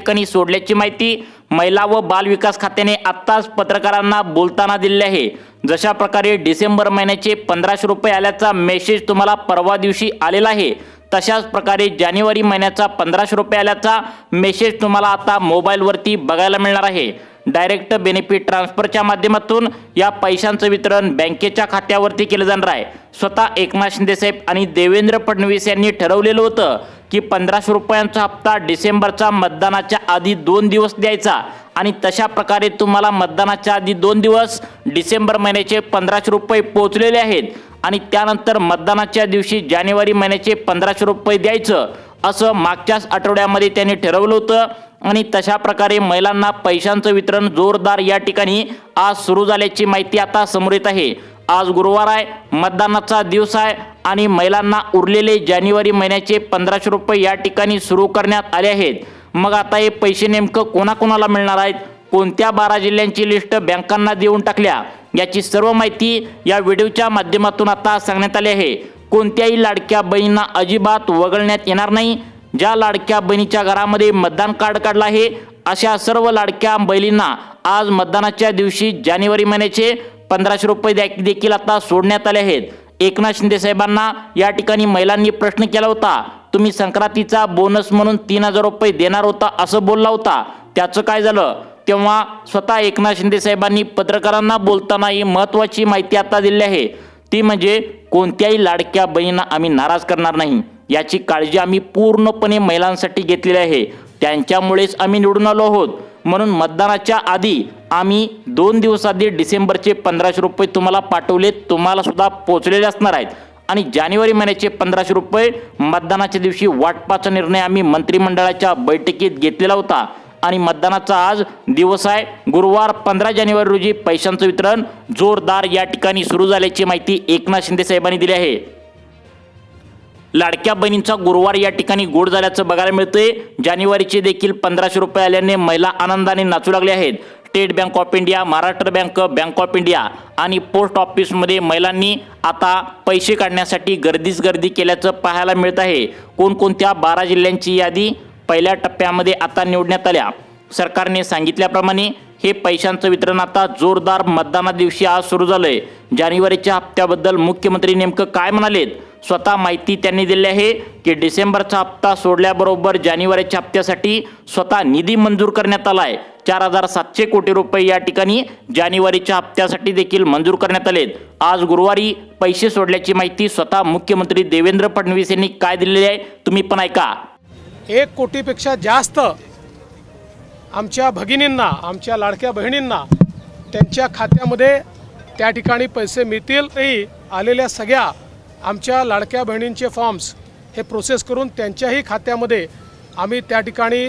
ठिकाणी सोडल्याची माहिती महिला व बाल विकास खात्याने आत्ताच पत्रकारांना बोलताना दिली आहे। जशा प्रकारे डिसेंबर महिन्याचे 1500 रुपये आल्याचा मेसेज तुम्हाला परवा दिवशी आलेला आहे, तशाच प्रकारे जानेवारी महिन्याचा 1500 रुपये आल्याचा मेसेज तुम्हाला आता मोबाईलवरती बघायला मिळणार आहे। डायरेक्ट बेनिफिट ट्रान्सफरच्या माध्यमातून या पैशांचं वितरण बँकेच्या खात्यावरती केलं जाणार आहे। स्वतः एकनाथ शिंदे साहेब आणि देवेंद्र फडणवीस यांनी ठरवलेलं होतं की 1500 रुपयांचा हप्ता डिसेंबरचा मतदानाच्या आधी 2 दिवस द्यायचा आणि तशा प्रकारे तुम्हाला मतदानाच्या आधी 2 दिवस डिसेंबर महिन्याचे 1500 रुपये पोहोचलेले आहेत आणि त्यानंतर मतदानाच्या दिवशी जानेवारी महिन्याचे 1500 रुपये द्यायचं असं मागच्याच आठवड्यामध्ये त्यांनी ठरवलं होतं आणि तशा प्रकारे महिलांना पैशांचं वितरण जोरदार या ठिकाणी आज सुरू झाल्याची माहिती आता समोर येत आहे। आज गुरुवार आहे, मतदानाचा दिवस आहे आणि महिलांना उरलेले जानेवारी महिन्याचे 1500 रुपये या ठिकाणी सुरू करण्यात आले आहेत। मग आता हे पैसे नेमकं कोणाकोणाला मिळणार आहेत, कोणत्या 12 जिल्ह्यांची लिस्ट बँकांना देऊन टाकल्या, याची सर्व माहिती या व्हिडिओच्या माध्यमातून आता सांगण्यात आली आहे। कोणत्याही लाडक्या बहिणींना अजिबात वगळण्यात येणार नाही। ज्या लाडक्या बहिणीच्या घरामध्ये मतदान कार्ड काढलं आहे अशा सर्व लाडक्या बहिणींना आज मतदानाच्या दिवशी जानेवारी महिन्याचे 1500 रुपये देखील आता सोडण्यात आले आहेत। एकनाथ शिंदे साहेबांना या ठिकाणी महिलांनी प्रश्न केला होता, तुम्ही संक्रांतीचा बोनस म्हणून 3000 रुपये देणार होता असं बोलला होता, त्याचं काय झालं? तेव्हा स्वतः एकनाथ शिंदे साहेबांनी पत्रकारांना बोलताना ही महत्त्वाची माहिती आता दिली आहे, ती म्हणजे कोणत्याही लाडक्या बहिणींना आम्ही नाराज करणार नाही, याची काळजी आम्ही पूर्णपणे महिलांसाठी घेतलेली आहे, त्यांच्यामुळेच आम्ही निवडून आलो आहोत। म्हणून मतदानाच्या आधी आम्ही 2 दिवस आधी डिसेंबरचे 1500 रुपये तुम्हाला पाठवले, तुम्हाला सुद्धा पोहोचलेले असणार आहेत आणि जानेवारी महिन्याचे 1500 रुपये मतदानाच्या दिवशी वाटपाचा निर्णय आम्ही मंत्रिमंडळाच्या बैठकीत घेतलेला होता आणि मतदानाचा आज दिवस आहे, गुरुवार 15 जानेवारी रोजी पैशांचं वितरण जोरदार या ठिकाणी सुरू झाल्याची माहिती एकनाथ शिंदे साहेबांनी दिली आहे। लाडक्या बहिणींचा गुरुवार या ठिकाणी गोड झाल्याचं बघायला मिळतंय। जानेवारीचे देखील 1500 रुपये आल्याने महिला आनंदाने नाचू लागल्या आहेत। State bank of India, Maharashtra bank, bank of India आणि पोस्ट ऑफिसमध्ये महिलांनी आता पैसे काढण्यासाठी गर्दी केल्याचं पाहायला मिळत आहे। कोणकोणत्या 12 जिल्ह्यांची यादी पहिल्या टप्प्यामध्ये आता निवडण्यात आल्या। सरकारने सांगितल्याप्रमाणे हे पैशांचं वितरण आता जोरदार मतदाना दिवशी आज सुरू झालंय। जानेवारीच्या हप्त्याबद्दल मुख्यमंत्री नेमकं काय म्हणालेत, स्वतः माहिती त्यांनी दिली आहे की डिसेंबरचा हप्ता सोडल्याबरोबर जानेवारीच्या हप्त्यासाठी स्वतः निधी मंजूर करण्यात आलाय। 4700 कोटी रुपये या ठिकाणी जानेवारीच्या हप्त्यासाठी देखील मंजूर करण्यात आलेत। आज गुरुवारी पैसे सोडल्याची माहिती स्वतः मुख्यमंत्री देवेंद्र फडणवीस यांनी काय दिलेली आहे, तुम्ही पण ऐका। 1 कोटीपेक्षा जास्त आमच्या भगिनींना, आमच्या लाडक्या बहिणींना त्यांच्या खात्यामध्ये त्या ठिकाणी पैसे मिळतील। आलेल्या सगळ्या आमच्या लाडक्या बहिणींचे फॉर्म्स हे प्रोसेस करून त्यांच्याही खात्यामध्ये आम्ही त्या ठिकाणी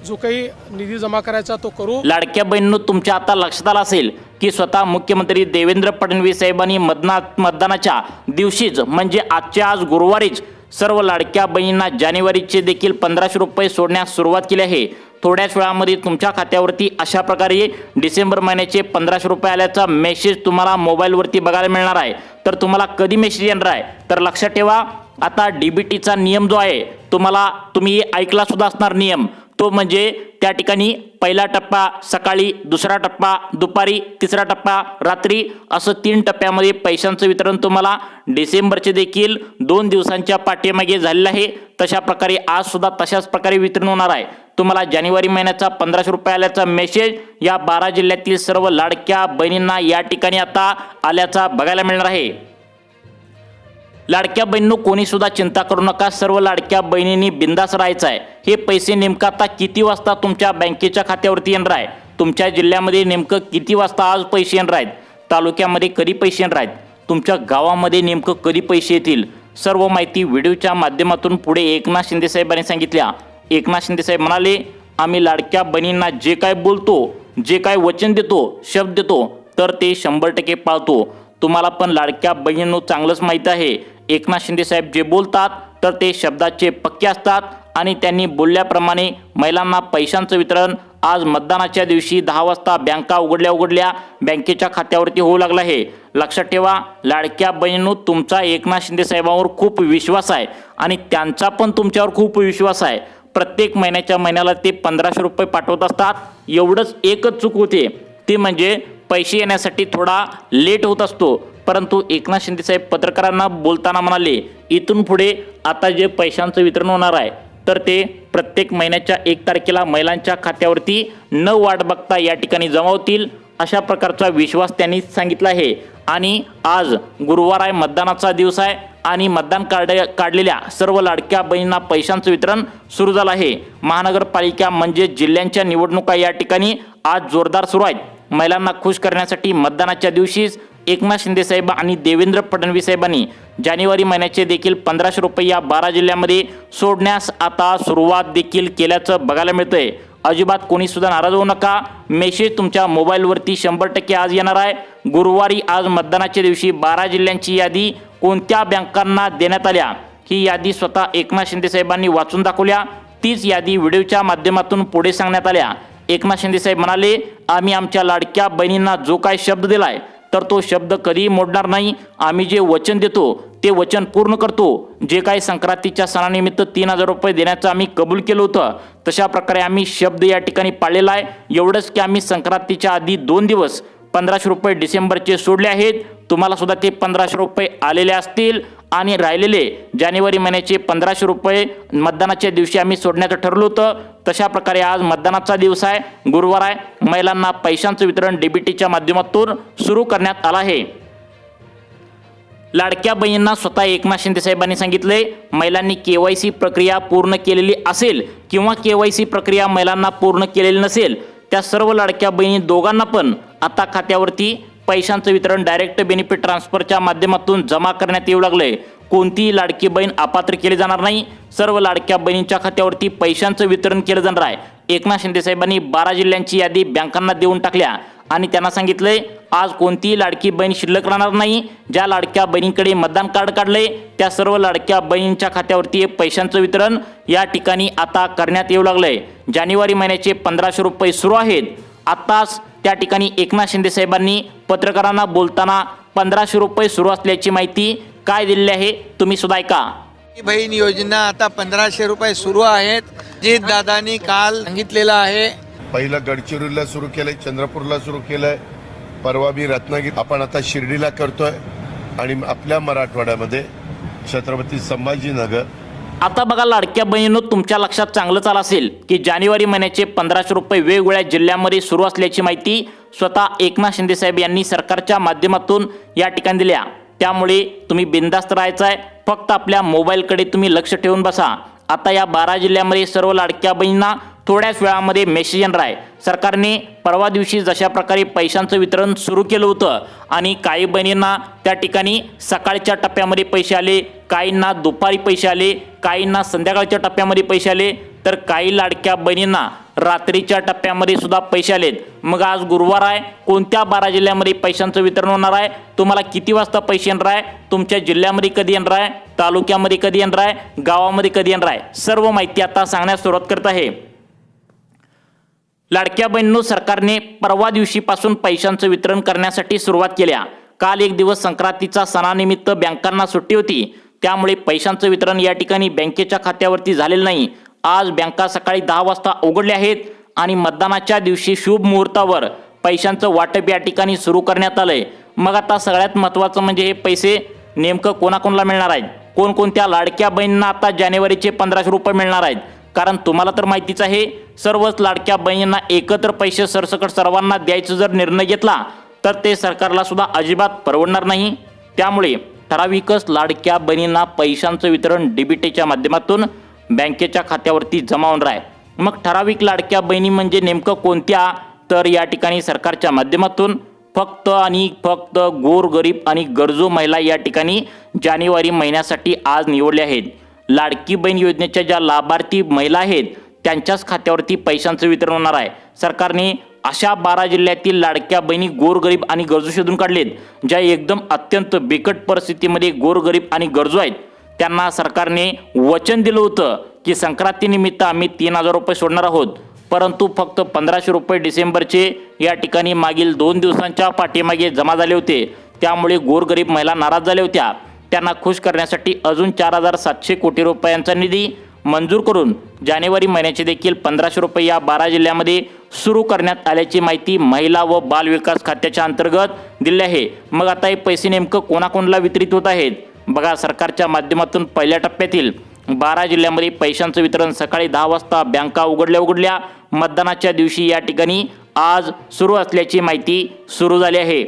जो काही निधी जमा करायचा तो करू। लाडक्या बहिणींनो, तुमच्या आता लक्षात आलं असेल की स्वतः मुख्यमंत्री देवेंद्र फडणवीस साहेबांनी मतदानाच्या दिवशीच म्हणजे आजच्या आज गुरुवारीच सर्व लाडक्या बहिणींना जानेवारीचे देखील 1500 रुपये सोडण्यास सुरुवात केली आहे। थोड्याच वेळामध्ये तुमच्या खात्यावरती अशा प्रकारे डिसेंबर महिन्याचे 1500 रुपये आल्याचा मेसेज तुम्हाला मोबाईलवरती बघायला मिळणार आहे। तर तुम्हाला कधी मेसेज येणार आहे, तर लक्षात ठेवा, आता डीबीटीचा नियम जो आहे तुम्ही ऐकला सुद्धा असणार नियम, तो म्हणजे त्या ठिकाणी पहिला टप्पा सकाळी, दुसरा टप्पा दुपारी, तिसरा टप्पा रात्री, असं 3 टप्प्यामध्ये पैशांचं वितरण तुम्हाला डिसेंबरचे देखील 2 दिवसांच्या पाठीमागे झालेलं आहे। तशा प्रकारे आज सुद्धा तशाच प्रकारे वितरण होणार आहे। तुम्हाला जानेवारी महिन्याचा 1500 रुपये आल्याचा मेसेज या 12 जिल्ह्यातील सर्व लाडक्या बहिणींना या ठिकाणी आता आल्याचा बघायला मिळणार आहे। लाडक्या बहिणींनो, कोणी सुद्धा चिंता करू नका, सर्व लाडक्या बहिणींनी बिंदास राहायचं आहे। हे पैसे नेमकं आता किती वाजता तुमच्या बँकेच्या खात्यावरती येणार आहे, तुमच्या जिल्ह्यामध्ये नेमकं किती वाजता आज पैसे येणार आहेत, तालुक्यामध्ये कधी पैसे येणार आहेत, तुमच्या गावामध्ये नेमकं कधी पैसे येतील, सर्व माहिती व्हिडिओच्या माध्यमातून पुढे एकनाथ शिंदे साहेबांनी सांगितल्या। एकनाथ शिंदे साहेब म्हणाले, आम्ही लाडक्या बहिणींना जे काय बोलतो, जे काय वचन देतो, शब्द देतो, तर ते 100% पाळतो। तुम्हाला पण लाडक्या बहिणींनो चांगलंच माहीत आहे, एकनाथ शिंदे साहेब जे बोलतात तर ते शब्दाचे पक्के असतात आणि त्यांनी बोलल्याप्रमाणे महिलांना पैशांचं वितरण आज मतदानाच्या दिवशी 10 वाजता बँका उघडल्या बँकेच्या खात्यावरती होऊ लागला आहे। लक्षात ठेवा, लाडक्या बहिणींनो, तुमचा एकनाथ शिंदे साहेबांवर खूप विश्वास आहे आणि त्यांचा पण तुमच्यावर खूप विश्वास आहे, प्रत्येक महिन्याला ते 1500 रुपये पाठवत असतात. एवढंच एकच चूक होते, ती म्हणजे पैसे येण्यासाठी थोडा लेट होत असतो. परंतु एकनाथ शिंदे साहेब पत्रकारांना बोलताना म्हणाले, इथून पुढे आता जे पैशांचं वितरण होणार आहे तर ते प्रत्येक महिन्याच्या 1 तारखेला महिलांच्या खात्यावरती न वाट बघता या ठिकाणी जमा होतील, अशा प्रकारचा विश्वास त्यांनी सांगितला आहे. आणि आज गुरुवार आहे, मतदानाचा दिवस आहे आणि मतदान काढलेल्या सर्व लाडक्या बहिणींना पैशांचं वितरण सुरू झालं आहे. महानगरपालिका म्हणजे जिल्ह्यांच्या निवडणुका या ठिकाणी आज जोरदार सुरू आहेत. महिलांना खुश करण्यासाठी मतदानाच्या दिवशीच एकनाथ शिंदे साहेब आणि देवेंद्र फडणवीस साहेबांनी जानेवारी महिन्याचे देखील 1500 रुपये या 12 जिल्ह्यामध्ये सोडण्यास आता सुरुवात देखील केल्याचं बघायला मिळतंय. अजिबात कोणी सुद्धा नाराज होऊ नका. मेसेज तुमच्या मोबाईलवरती 100% आज येणार आहे. गुरुवारी आज मतदानाच्या दिवशी 12 जिल्ह्यांची यादी कोणत्या बँकांना देण्यात आल्या ही यादी स्वतः एकनाथ शिंदे साहेबांनी वाचून दाखवल्या. तीच यादी व्हिडिओच्या माध्यमातून पुढे सांगण्यात आल्या. एकनाथ शिंदे साहेब म्हणाले, आम्ही आमच्या लाडक्या बहिणींना जो काय शब्द दिलाय तर तो शब्द कधीही मोडणार नाही. आम्ही जे वचन देतो ते वचन पूर्ण करतो. जे काही संक्रांतीच्या सणानिमित्त 3000 रुपये देण्याचं आम्ही कबूल केलं होतं, तशा प्रकारे आम्ही शब्द या ठिकाणी पाळलेला आहे. एवढंच की आम्ही संक्रांतीच्या आधी 2 दिवस 1500 रुपये डिसेंबरचे सोडले आहेत. तुम्हाला सुद्धा ते 1500 रुपये आलेले असतील आणि राहिलेले जानेवारी महिन्याचे 1500 रुपये मतदानाच्या दिवशी आम्ही सोडण्याचं ठरलं होतं. तशा प्रकारे आज मतदानाचा दिवस आहे, गुरुवार आहे. महिलांना पैशांचं वितरण डीबीटीच्या माध्यमातून सुरू करण्यात आलं आहे. लाडक्या बहिणींना स्वतः एकनाथ शिंदे साहेबांनी सांगितले, महिलांनी KYC प्रक्रिया पूर्ण केलेली असेल किंवा KYC प्रक्रिया महिलांना पूर्ण केलेली नसेल, त्या सर्व लाडक्या बहिणी दोघांना पण आता खात्यावरती पैशांचं वितरण डायरेक्ट बेनिफिट ट्रान्सफरच्या माध्यमातून जमा करण्यात येऊ लागले. कोणतीही लाडकी बहीण अपात्र केली जाणार नाही. सर्व लाडक्या बहिणींच्या खात्यावरती पैशांचं वितरण केलं जाणार आहे. एकनाथ शिंदे साहेबांनी 12 जिल्ह्यांची यादी बँकांना देऊन टाकल्या आणि त्यांना सांगितले, आज कोणतीही लाडकी बहीण शिल्लक राहणार नाही. ज्या लाडक्या बहिणींकडे मतदान कार्ड काढले त्या सर्व लाडक्या बहिणींच्या खात्यावरती पैशांचं वितरण या ठिकाणी आता करण्यात येऊ लागलंय. जानेवारी महिन्याचे 1500 रुपये सुरू आहेत. आत्ताच त्या ठिकाणी एकनाथ शिंदे साहेबांनी पत्रकारांना बोलताना 1500 रुपये सुरू असल्याची माहिती काय दिलेली आहे, तुम्ही सुद्धा ऐका. बहीण योजना आता 1500 रुपये सुरू आहेत. जित दादांनी काल सांगितलेलं आहे. पहिलं गडचिरोलीला सुरू केलंय, चंद्रपूरला सुरू केलंय, परवा बी रत्नागिरी, आपण आता शिर्डीला करतोय आणि आपल्या मराठवाड्यामध्ये छत्रपती संभाजीनगर. आता बघा लाडक्या बहिणींनो, तुमच्या लक्षात चांगलंच आलं असेल की जानेवारी महिन्याचे 1500 रुपये वेगवेगळ्या जिल्ह्यांमध्ये सुरू असल्याची माहिती स्वतः एकनाथ शिंदे साहेब यांनी सरकारच्या माध्यमातून या ठिकाणी दिल्या. त्यामुळे तुम्ही बिनधास्त राहायचं आहे. फक्त आपल्या मोबाईलकडे तुम्ही लक्ष ठेवून बसा. आता या 12 जिल्ह्यामध्ये सर्व लाडक्या बहिणींना थोड्याच वेळामध्ये मेसेज येणार आहे. सरकारने परवा दिवशी जशा प्रकारे पैशांचं वितरण सुरू केलं होतं आणि काही बहिणींना त्या ठिकाणी सकाळच्या टप्प्यामध्ये पैसे आले, काहींना दुपारी पैसे आले, काहींना संध्याकाळच्या टप्प्यामध्ये पैसे आले, तर काही लाडक्या बहिणींना रात्रीच्या टप्प्यामध्ये सुद्धा पैसे आलेत. मग आज गुरुवार आहे, कोणत्या 12 जिल्ह्यामध्ये पैशांचं वितरण होणार आहे, तुम्हाला किती वाजता पैसे येणार आहे, तुमच्या जिल्ह्यामध्ये कधी येणार आहे, तालुक्यामध्ये कधी येणार आहे, गावामध्ये कधी येणार आहे, सर्व माहिती आता सांगण्यास सुरुवात करत आहे. लाडक्या बहिणींनो, सरकारने परवा दिवशीपासून पैशांचं वितरण करण्यासाठी सुरुवात केल्या. काल एक दिवस संक्रांतीचा सणानिमित्त बँकांना सुट्टी होती, त्यामुळे पैशांचं वितरण या ठिकाणी बँकेच्या खात्यावरती झालेलं नाही. आज बँका सकाळी 10 वाजता उघडल्या आहेत आणि मतदानाच्या दिवशी शुभ मुहूर्तावर पैशांचं वाटप या ठिकाणी सुरू करण्यात आलंय. मग आता सगळ्यात महत्त्वाचं म्हणजे हे पैसे नेमकं कोणाकोणाला मिळणार आहेत, कोणकोणत्या लाडक्या बहिणींना आता जानेवारीचे 1500 रुपये मिळणार आहेत. कारण तुम्हाला तर माहितीच आहे, सर्वच लाडक्या बहिणींना एकत्र पैसे सरसकट सर्वांना द्यायचा जर निर्णय घेतला तर ते सरकारला सुद्धा अजिबात परवडणार नाही. त्यामुळे ठराविकच लाडक्या बहिणींना पैशांचं वितरण डीबीटीच्या माध्यमातून बँकेच्या खात्यावरती जमा होणार आहे. मग ठराविक लाडक्या बहिणी म्हणजे नेमकं कोणत्या, तर या ठिकाणी सरकारच्या माध्यमातून फक्त आणि फक्त गोरगरीब आणि गरजू महिला या ठिकाणी जानेवारी महिन्यासाठी आज निवडल्या आहेत. लाडकी बहीण योजनेच्या ज्या लाभार्थी महिला आहेत त्यांच्याच खात्यावरती पैशांचं वितरण होणार आहे. सरकारने अशा 12 जिल्ह्यातील लाडक्या बहिणी गोरगरीब आणि गरजू शोधून काढलेत, ज्या एकदम अत्यंत बिकट परिस्थितीमध्ये गोरगरीब आणि गरजू आहेत. त्यांना सरकारने वचन दिलं होतं की संक्रांतीनिमित्त आम्ही 3000 रुपये सोडणार आहोत, परंतु फक्त 1500 रुपये डिसेंबरचे या ठिकाणी मागील 2 दिवसांच्या पाठीमागे जमा झाले होते. त्यामुळे गोरगरीब महिला नाराज झाल्या होत्या. त्यांना खुश करण्यासाठी अजून 4700 कोटी रुपयांचा निधी मंजूर करून जानेवारी महिन्याचे देखील 1500 रुपये या 12 जिल्ह्यामध्ये सुरू करण्यात आल्याची माहिती महिला व बाल विकास खात्याच्या अंतर्गत दिली आहे। मग आता हे पैसे नेमकं कोणाकोणाला वितरित होत आहेत? बघा, सरकारच्या माध्यमातून पहिल्या टप्प्यातील 12 जिल्ह्यामध्ये पैशांचं वितरण सकाळी 10 वाजता बँका उघडल्या मतदानाच्या दिवशी या ठिकाणी आज सुरू असल्याची माहिती सुरू झाली आहे।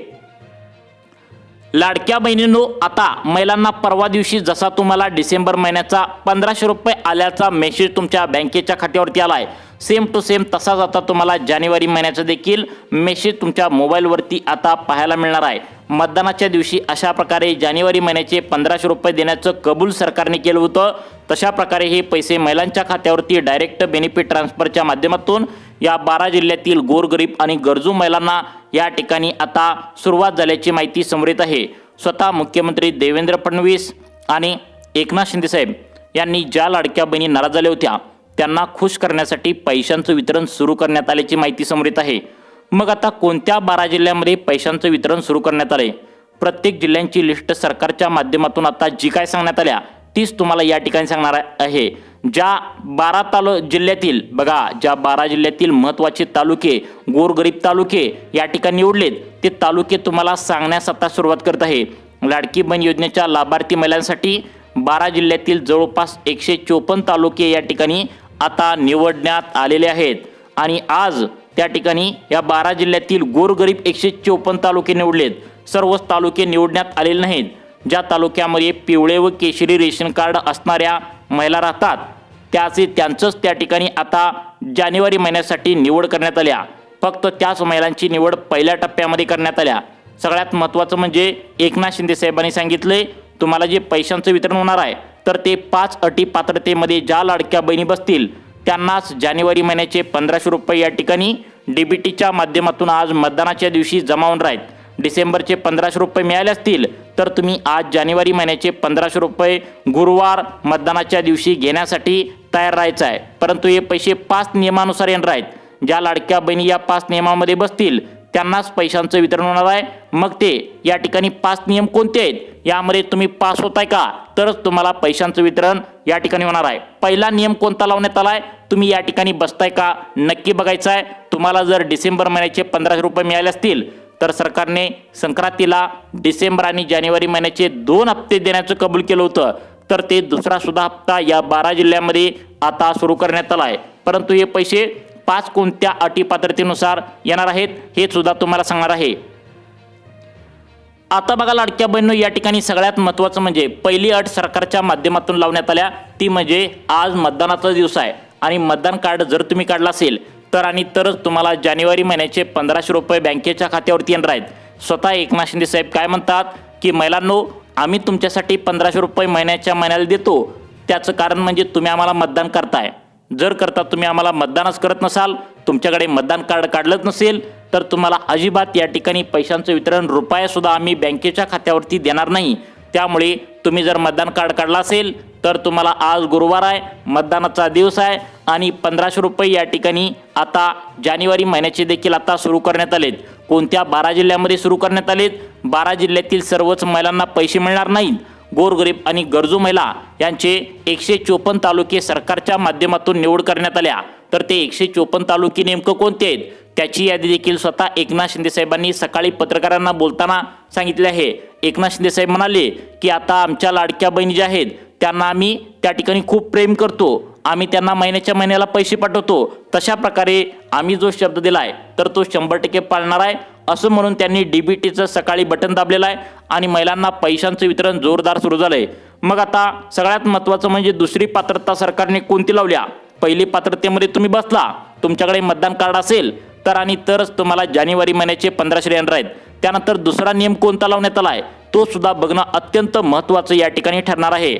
लाडक्या बहिणींनो, आता महिलांना परवा दिवशी जसा तुम्हाला डिसेंबर महिन्याचा 1500 रुपये आल्याचा मेसेज तुमच्या बँकेच्या खात्यावरती आलाय, सेम टू सेम तसाच आता तुम्हाला जानेवारी महिन्याचा देखील मेसेज तुमच्या मोबाईलवरती आता पाहायला मिळणार आहे। मतदानाच्या दिवशी अशा प्रकारे जानेवारी महिन्याचे 1500 रुपये देण्याचं कबूल सरकारने केलं होतं। तशा प्रकारे हे पैसे महिलांच्या खात्यावरती डायरेक्ट बेनिफिट ट्रान्सफरच्या माध्यमातून या 12 जिल्ह्यातील गोरगरीब आणि गरजू महिलांना या ठिकाणी आता सुरुवात झाल्याची माहिती समोर येत आहे। स्वतः मुख्यमंत्री देवेंद्र फडणवीस आणि एकनाथ शिंदे साहेब यांनी ज्या लाडक्या बहिणी नाराज झाल्या होत्या त्यांना खुश करण्यासाठी पैशांचं वितरण सुरू करण्यात आल्याची माहिती समोर येत आहे। मग आता कोणत्या 12 जिल्ह्यामध्ये पैशांचं वितरण सुरू करण्यात आले? प्रत्येक जिल्ह्यांची लिस्ट सरकारच्या माध्यमातून आता जी काय सांगण्यात आल्या तीच तुम्हाला या ठिकाणी सांगणार आहे। ज्या 12 जिल्ह्यातील बघा, ज्या 12 जिल्ह्यातील महत्त्वाचे तालुके, गोरगरीब तालुके या ठिकाणी निवडलेत ते तालुके तुम्हाला सांगण्यास आता सुरुवात करत आहे। लाडकी बहीण योजनेच्या लाभार्थी महिलांसाठी 12 जिल्ह्यातील जवळपास 154 तालुके या ठिकाणी आता निवडण्यात आलेले आहेत आणि आज त्या ठिकाणी या 12 जिल्ह्यातील गोरगरीब 154 तालुके निवडलेत। सर्वच तालुके निवडण्यात आलेले नाहीत। ज्या तालुक्यामध्ये पिवळे व केशरी रेशन कार्ड असणाऱ्या महिला राहतात त्यांचंच त्या ठिकाणी आता जानेवारी महिन्यासाठी निवड करण्यात आल्या। फक्त त्याच महिलांची निवड पहिल्या टप्प्यामध्ये करण्यात आल्या। सगळ्यात महत्त्वाचं म्हणजे एकनाथ शिंदे साहेबांनी सांगितले, तुम्हाला जे पैशांचं वितरण होणार आहे तर ते 5 अटी पात्रतेमध्ये ज्या लाडक्या बहिणी बसतील त्यांनाच जानेवारी महिन्याचे 1500 रुपये या ठिकाणी डीबीटीच्या माध्यमातून आज मतदानाच्या दिवशी जमा होणार आहेत। डिसेंबरचे 1500 रुपये मिळाले असतील तर तुम्ही आज जानेवारी महिन्याचे 1500 रुपये गुरुवार मतदानाच्या दिवशी घेण्यासाठी तयार राहायचं आहे। परंतु हे पैसे 5 नियमानुसार येणार आहेत। ज्या लाडक्या बहिणी या 5 नियमामध्ये बसतील त्यांनाच पैशांचं वितरण होणार आहे। मग ते या ठिकाणी 5 नियम कोणते आहेत, यामध्ये तुम्ही पास होताय का तरच तुम्हाला पैशांचं वितरण या ठिकाणी होणार आहे। पहिला नियम कोणता लावण्यात आलाय, तुम्ही या ठिकाणी बसताय का नक्की बघायचं आहे। तुम्हाला जर डिसेंबर महिन्याचे 1500 रुपये मिळाले असतील तर सरकारने संक्रांतीला डिसेंबर आणि जानेवारी महिन्याचे 2 हप्ते देण्याचं कबूल केलं होतं, तर ते दुसरा सुद्धा हप्ता या 12 जिल्ह्यामध्ये आता सुरू करण्यात आला आहे। परंतु हे पैसे 5 कोणत्या अटी पात्रतेनुसार येणार आहेत हे सुद्धा तुम्हाला सांगणार आहे। आता बघा लाडक्या बहिणींनो, या ठिकाणी सगळ्यात महत्त्वाचं म्हणजे पहिली अट सरकारच्या माध्यमातून लावण्यात आल्या ती म्हणजे आज मतदानाचा दिवस आहे आणि मतदान कार्ड जर तुम्ही काढला असेल तरच तुम्हाला जानेवारी महिन्याचे 1500 रुपये बँकेच्या खात्यावरती येणार आहेत। स्वतः एकनाथ शिंदे साहेब काय म्हणतात की महिलांनो, आम्ही तुमच्यासाठी 1500 रुपये महिन्याला देतो, त्याचं कारण म्हणजे तुम्ही आम्हाला मतदान करताय। जर तुम्ही आम्हाला मतदानच करत नसाल, तुमच्याकडे मतदान कार्ड काढलंच नसेल तर तुम्हाला अजिबात या ठिकाणी पैशांचं वितरण रुपयासुद्धा आम्ही बँकेच्या खात्यावरती देणार नाही। त्यामुळे तुम्ही जर मतदान कार्ड काढला असेल तर तुम्हाला आज गुरुवार आहे, मतदानाचा दिवस आहे आणि 1500 रुपये या ठिकाणी आता जानेवारी महिन्याचे देखील आता सुरू करण्यात आलेत। कोणत्या 12 जिल्ह्यामध्ये सुरू करण्यात आलेत? 12 जिल्ह्यातील सर्वच महिलांना पैसे मिळणार नाहीत। गोरगरीब आणि गरजू महिला यांचे 154 तालुके सरकारच्या माध्यमातून निवड करण्यात आल्या, तर ते 154 तालुके नेमकं कोणते आहेत त्याची यादी देखील स्वतः एकनाथ शिंदे साहेबांनी सकाळी पत्रकारांना बोलताना सांगितले आहे। एकनाथ शिंदे साहेब म्हणाले की आता आमच्या लाडक्या बहिणी ज्या आहेत त्यांना आम्ही त्या ठिकाणी खूप प्रेम करतो, आम्ही त्यांना महिन्याच्या महिन्याला पैसे पाठवतो, तशा प्रकारे आम्ही जो शब्द दिलाय तर तो 100% पाळणार आहे असं म्हणून त्यांनी डीबीटीचं सकाळी बटन दाबलेलं आहे आणि महिलांना पैशांचं वितरण जोरदार सुरू झालंय। मग आता सगळ्यात महत्त्वाचं म्हणजे दुसरी पात्रता सरकारने कोणती लावल्या? पहिली पात्रतेमध्ये तुम्ही बसला, तुमच्याकडे मतदान कार्ड असेल तरच तुम्हाला जानेवारी महिन्याचे 1500 येणार आहेत। त्यानंतर दुसरा नियम कोणता लावण्यात आलाय तो सुद्धा बघणं अत्यंत महत्त्वाचं या ठिकाणी ठरणार आहे।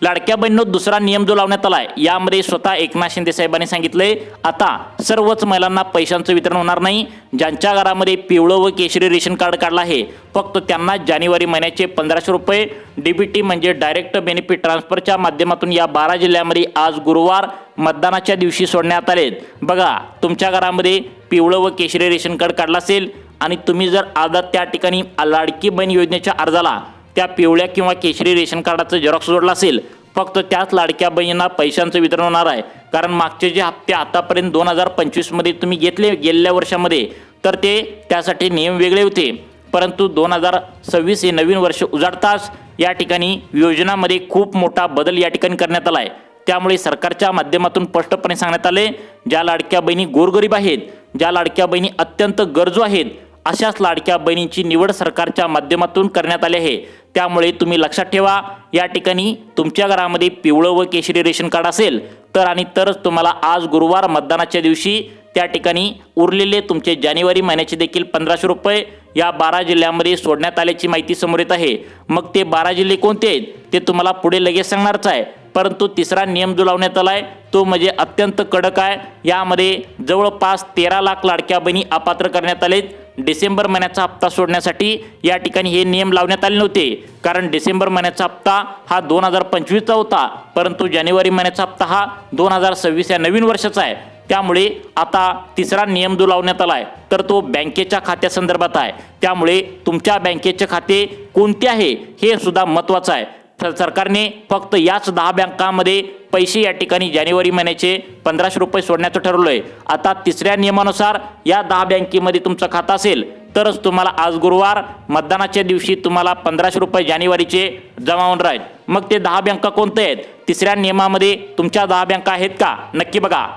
लाडक्या बहिणींनो, दुसरा नियम जो लावण्यात आलाय यामध्ये स्वतः एकनाथ शिंदे साहेबांनी सांगितले, आता सर्वच महिलांना पैशांचं वितरण होणार नाही। ज्यांच्या घरामध्ये पिवळं व केशरी रेशन कार्ड काढलं आहे फक्त त्यांना जानेवारी महिन्याचे 1500 रुपये डीबीटी म्हणजे डायरेक्ट बेनिफिट ट्रान्सफरच्या माध्यमातून या 12 जिल्ह्यामध्ये आज गुरुवार मतदानाच्या दिवशी सोडण्यात आलेत। बघा, तुमच्या घरामध्ये पिवळं व केशरी रेशन कार्ड काढलं असेल आणि तुम्ही जर आता त्या ठिकाणी लाडकी बहीण योजनेच्या अर्जाला त्या पिवळ्या किंवा केशरी रेशन कार्डाचं झेरॉक्स जोडला असेल फक्त त्याच लाडक्या बहिणींना पैशांचं वितरण होणार आहे. कारण मागचे जे हप्ते आतापर्यंत 2025मध्ये तुम्ही घेतले गेलेल्या वर्षामध्ये तर ते त्यासाठी नियम वेगळे होते, परंतु 2026 हे नवीन वर्ष उजाडताच या ठिकाणी योजनामध्ये खूप मोठा बदल या ठिकाणी करण्यात आला आहे. त्यामुळे सरकारच्या माध्यमातून स्पष्टपणे सांगण्यात आले, ज्या लाडक्या बहिणी गोरगरीब आहेत, ज्या लाडक्या बहिणी अत्यंत गरजू आहेत, अशाच लाडक्या बहिणींची निवड सरकारच्या माध्यमातून करण्यात आली आहे. त्यामुळे तुम्ही लक्षात ठेवा, या ठिकाणी तुमच्या घरामध्ये पिवळं व केशरी रेशन कार्ड असेल तर आणि तरच तुम्हाला आज गुरुवार मतदानाच्या दिवशी त्या ठिकाणी उरलेले तुमचे जानेवारी महिन्याचे देखील 1500 रुपये या 12 जिल्ह्यामध्ये सोडण्यात आल्याची माहिती समोर येत आहे. मग ते 12 जिल्हे कोणते आहेत ते तुम्हाला पुढे लगेच सांगणारच आहे. परंतु तिसरा नियम जो लावण्यात आला आहे तो म्हणजे अत्यंत कडक आहे. यामध्ये जवळपास 13 लाख लाडक्या बहिणी अपात्र करण्यात आलेत. डिसेंबर महिन्याचा हप्ता सोडण्यासाठी या ठिकाणी हे नियम लावण्यात आले नव्हते, कारण डिसेंबर महिन्याचा हप्ता हा 2025चा होता, परंतु जानेवारी महिन्याचा हप्ता हा 2026 या नवीन वर्षाचा आहे. त्यामुळे आता तिसरा नियम जो लावण्यात आला आहे तर तो बँकेच्या खात्यासंदर्भात आहे. त्यामुळे तुमच्या बँकेचे खाते कोणते आहे हे सुद्धा महत्त्वाचं आहे. सरकारने फक्त याच 10 बँकांमध्ये पैसे या ठिकाणी जानेवारी महिन्याचे 1500 रुपये सोडण्याचं ठरवलं आहे. आता तिसऱ्या नियमानुसार या 10 बँकेमध्ये तुमचं खातं असेल तरच तुम्हाला आज गुरुवार मतदानाच्या दिवशी तुम्हाला 1500 रुपये जानेवारीचे जमा होऊन राहील. मग ते 10 बँका कोणत्या आहेत? तिसऱ्या नियमामध्ये तुमच्या 10 बँका आहेत का? नक्की बघा.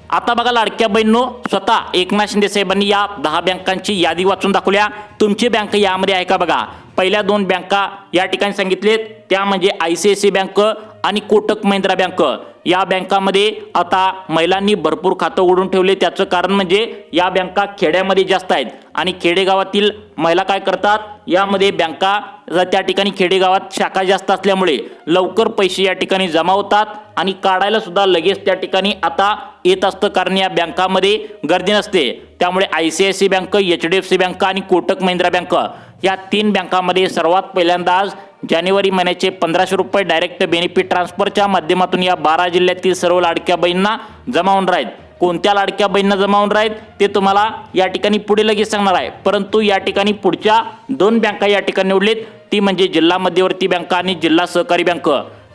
आता बघा लाडक्या बहिणींनो, स्वतः एकनाथ शिंदे साहेबांनी या 10 बँकांची यादी वाचून दाखवल्या. तुमची बँक यामध्ये आहे का बघा. पहिल्या 2 बँका या ठिकाणी सांगितलेत त्या म्हणजे ICICI बँक आणि कोटक महिंद्रा बँक. या बँकामध्ये आता महिलांनी भरपूर खातं उघडून ठेवले. त्याचं कारण म्हणजे या बँका खेड्यामध्ये जास्त आहेत आणि खेडेगावातील महिला काय करतात, यामध्ये बँका त्या ठिकाणी खेडेगावात शाखा जास्त असल्यामुळे लवकर पैसे या ठिकाणी जमा होतात आणि काढायला सुद्धा लगेच त्या ठिकाणी आता येत असतं, कारण या बँकामध्ये गर्दी नसते. त्यामुळे ICICI बँक, HDFC बँक आणि कोटक महिंद्रा बँक या 3 बँकामध्ये सर्वात पहिल्यांदा आज जानेवारी महिन्याचे 1500 रुपये डायरेक्ट बेनिफिट ट्रान्सफरच्या माध्यमातून या 12 जिल्ह्यातील सर्व लाडक्या बहिणींना जमा होऊन राहील. कोणत्या लाडक्या बहिणींना जमा होऊन राहील ते तुम्हाला या ठिकाणी पुढे लगेच सांगणार आहे. परंतु या ठिकाणी पुढच्या 2 बँका या ठिकाणी निवडलीत, ती म्हणजे जिल्हा मध्यवर्ती बँक आणि जिल्हा सहकारी बँक.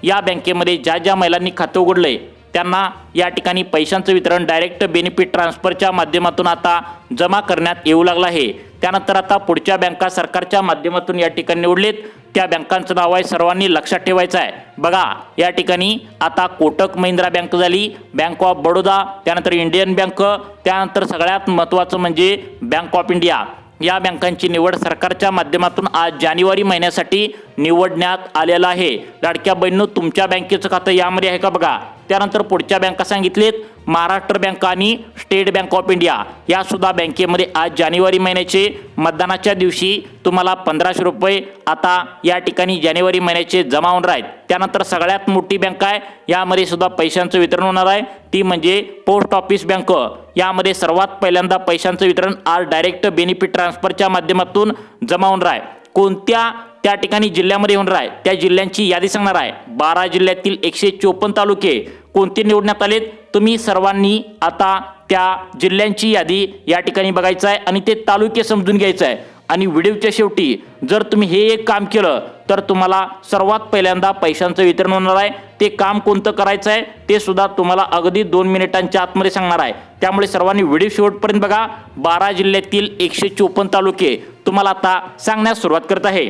या बँकेमध्ये ज्या ज्या महिलांनी खातं उघडलंय त्यांना या ठिकाणी पैशांचं वितरण डायरेक्ट बेनिफिट ट्रान्सफरच्या माध्यमातून आता जमा करण्यात येऊ लागलं आहे. त्यानंतर आता पुढच्या बँका सरकारच्या माध्यमातून या ठिकाणी निवडलेत. त्या बँकांचं नाव आहे, सर्वांनी लक्षात ठेवायचं आहे. बघा या ठिकाणी आता कोटक महिंद्रा बँक झाली, बँक ऑफ बडोदा, त्यानंतर इंडियन बँक, त्यानंतर सगळ्यात महत्त्वाचं म्हणजे बँक ऑफ इंडिया. या बँकांची निवड सरकारच्या माध्यमातून आज जानेवारी महिन्यासाठी निवडण्यात आलेला आहे. लाडक्या बहिणींनो, तुमच्या बँकेचं खातं यामध्ये आहे का बघा. त्यानंतर पुढच्या बँका सांगितलेत महाराष्ट्र बँक आणि स्टेट बँक ऑफ इंडिया. या सुद्धा बँकेमध्ये आज जानेवारी महिन्याचे मतदानाच्या दिवशी तुम्हाला 1500 रुपये आता या ठिकाणी जानेवारी महिन्याचे जमा होऊन राहील. त्यानंतर सगळ्यात मोठी बँक आहे, यामध्ये सुद्धा पैशांचं वितरण होणार आहे, ती म्हणजे पोस्ट ऑफिस बँक. यामध्ये सर्वात पहिल्यांदा पैशांचं वितरण आज डायरेक्ट बेनिफिट ट्रान्सफरच्या माध्यमातून जमा होणार आहे. कोणत्या त्या ठिकाणी जिल्ह्यामध्ये होणार आहे त्या जिल्ह्यांची यादी सांगणार आहे. 12 जिल्ह्यातील 154 तालुके कोणते निवडण्यात आलेत, तुम्ही सर्वांनी आता त्या जिल्ह्यांची यादी या ठिकाणी बघायचं आहे आणि ते तालुके समजून घ्यायचं आहे. आणि व्हिडिओच्या शेवटी जर तुम्ही हे एक काम केलं तर तुम्हाला सर्वात पहिल्यांदा पैशांचं वितरण होणार आहे. ते काम कोणतं करायचं आहे ते सुद्धा तुम्हाला अगदी 2 मिनिटांच्या आतमध्ये सांगणार आहे. त्यामुळे सर्वांनी व्हिडिओ शेवटपर्यंत बघा. 12 जिल्ह्यातील 154 तालुके तुम्हाला आता सांगण्यास सुरुवात करत आहे.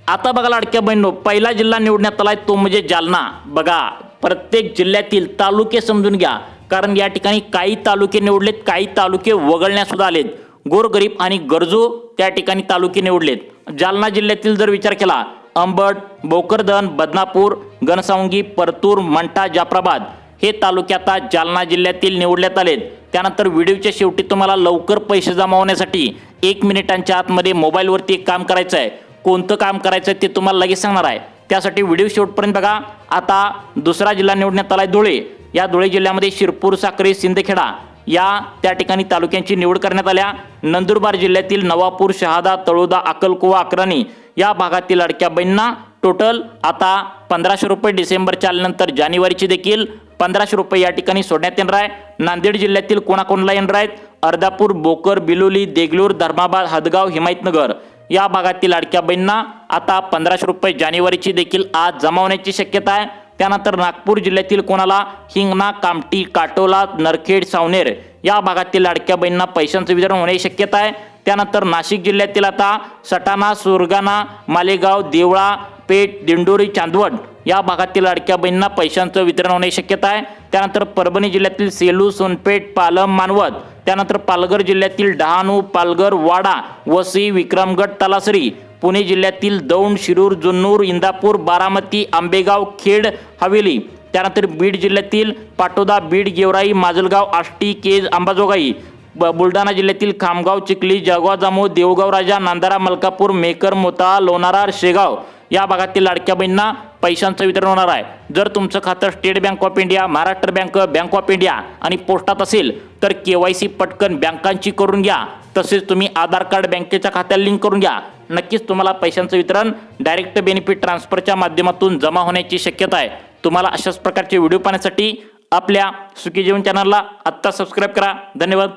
आता बघा लाडक्या बहिणींनो, पहिला जिल्हा निवडण्यात आलाय तो म्हणजे जालना. बघा प्रत्येक जिल्ह्यातील तालुके समजून घ्या, कारण या ठिकाणी काही तालुके निवडलेत, काही तालुके वगळण्यात सुद्धा आलेत. गोरगरीब आणि गरजू त्या ठिकाणी तालुके निवडलेत. जालना जिल्ह्यातील जर विचार केला, अंबड, भोकरदन, बदनापूर, घनसावंगी, परतूर, मंठा, जाफराबाद हे तालुके आता जालना जिल्ह्यातील निवडण्यात आलेत. त्यानंतर व्हिडिओच्या शेवटी तुम्हाला लवकर पैसे जमा होण्यासाठी 1 मिनिटांच्या आतमध्ये मोबाईलवरती एक काम करायचं आहे. कोणतं काम करायचं ते तुम्हाला लगेच सांगणार आहे. त्यासाठी व्हिडिओ शेवटपर्यंत बघा. आता दुसरा जिल्हा निवडण्यात आलाय धुळे. या धुळे जिल्ह्यामध्ये शिरपूर, साक्री, सिंदखेडा या त्या ठिकाणी तालुक्यांची निवड करण्यात आल्या. नंदुरबार जिल्ह्यातील नवापूर, शहादा, तळोदा, अक्कलकुवा, अक्राणी या भागातील लाडक्या बहिणींना टोटल आता 1500 रुपये डिसेंबरच्या आल्यानंतर जानेवारीचे देखील 1500 रुपये या ठिकाणी सोडण्यात येणार आहे. नांदेड जिल्ह्यातील कोणाकोणाला येणार आहेत, अर्धापूर, बोकर, बिलोली, देगलूर, धर्माबाद, हदगाव, हिमायतनगर या भागातील लाडक्या बहिणींना आता 1500 रुपये जानेवारीची देखील आज जमा होण्याची शक्यता आहे। त्यानंतर नागपूर जिल्ह्यातील कोणाला हिंगणा, कामठी, काटोला, नरखेड, सावनेर या भागातील लाडक्या बहिणींना पैशांचं वितरण होण्याची शक्यता आहे। त्यानंतर नाशिक जिल्ह्यातील आता सटाणा, सुरगाणा, मालेगाव, देवळा, पेठ, दिंडोरी, चांदवड या भागातील लाडक्या बहिणींना पैशांचं वितरण होण्याची शक्यता आहे। त्यानंतर परभणी जिल्ह्यातील सेलू, सोनपेठ, पालम, मानवत, त्यानंतर पालघर जिल्ह्यातील डहाणू, पालघर, वाडा, वसई, विक्रमगड, तलासरी, पुणे जिल्ह्यातील दौंड, शिरूर, जुन्नूर, इंदापूर, बारामती, आंबेगाव, खेड, हवेली, त्यानंतर बीड जिल्ह्यातील पाटोदा, बीड, गेवराई, माजलगाव, आष्टी, केज, अंबाजोगाई, बुलढाणा जिल्ह्यातील खामगाव, चिखली, जळगाव, जामोद, देऊळगाव राजा, नांदारा, मलकापूर, मेकर, मोताळा, लोणारा, शेगाव या भागातील लाडक्या बहिणींना पैशांचं वितरण होणार आहे। जर तुमचं खातं state bank of India, Maharashtra bank, bank of India आणि पोस्टात असेल तर KYC पटकन बँकांची करून घ्या। तसेच तुम्ही आधार कार्ड बँकेच्या खात्याला लिंक करून घ्या। नक्कीच तुम्हाला पैशांचं वितरण डायरेक्ट बेनिफिट ट्रान्सफरच्या माध्यमातून जमा होण्याची शक्यता आहे। तुम्हाला अशाच प्रकारचे व्हिडिओ पाहण्यासाठी आपल्या सुखी जीवन चॅनलला आत्ता सबस्क्राईब करा। धन्यवाद।